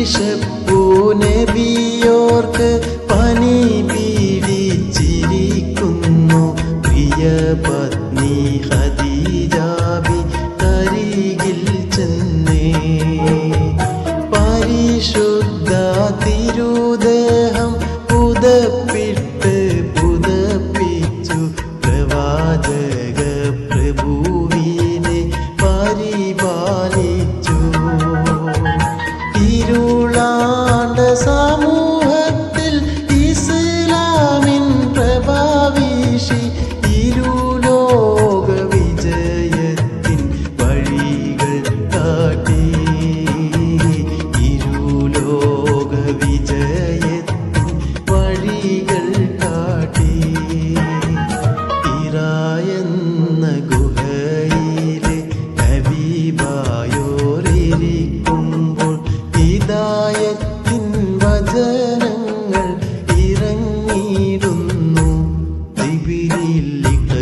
ഈശപ്പൂ നബിയോർക്ക് പനി പീഡിച്ചിരിക്കുന്നു. പ്രിയ പത്നി ഖദീജാബി കരികിൽ ചെന്നേ പരിശുദ്ധ തിരുദേഹം പുതപ്പിട്ട് പുതപ്പിച്ചു പ്രവാചക പ്രഭുവിനെ പരിപാലിച്ചു. ഇരുളാണ്ട സമൂഹത്തിൽ ഇസ്ലാമിൻ പ്രഭാവീശി ഇരുലോക വിജയത്തിൻ വഴികൾ കാട്ടി. ഇരുലോക വിജയത്തിൻ വഴികൾ കാട്ടി. ഇറായെന്ന ഗുഹയിലെ ഹബീബായോരിക്കുമ്പോൾ ഹിദായത്തിൻ വചനങ്ങൾ ഇറങ്ങിയിടുന്നു. ജിബ്രീൽ ഇഖ്റ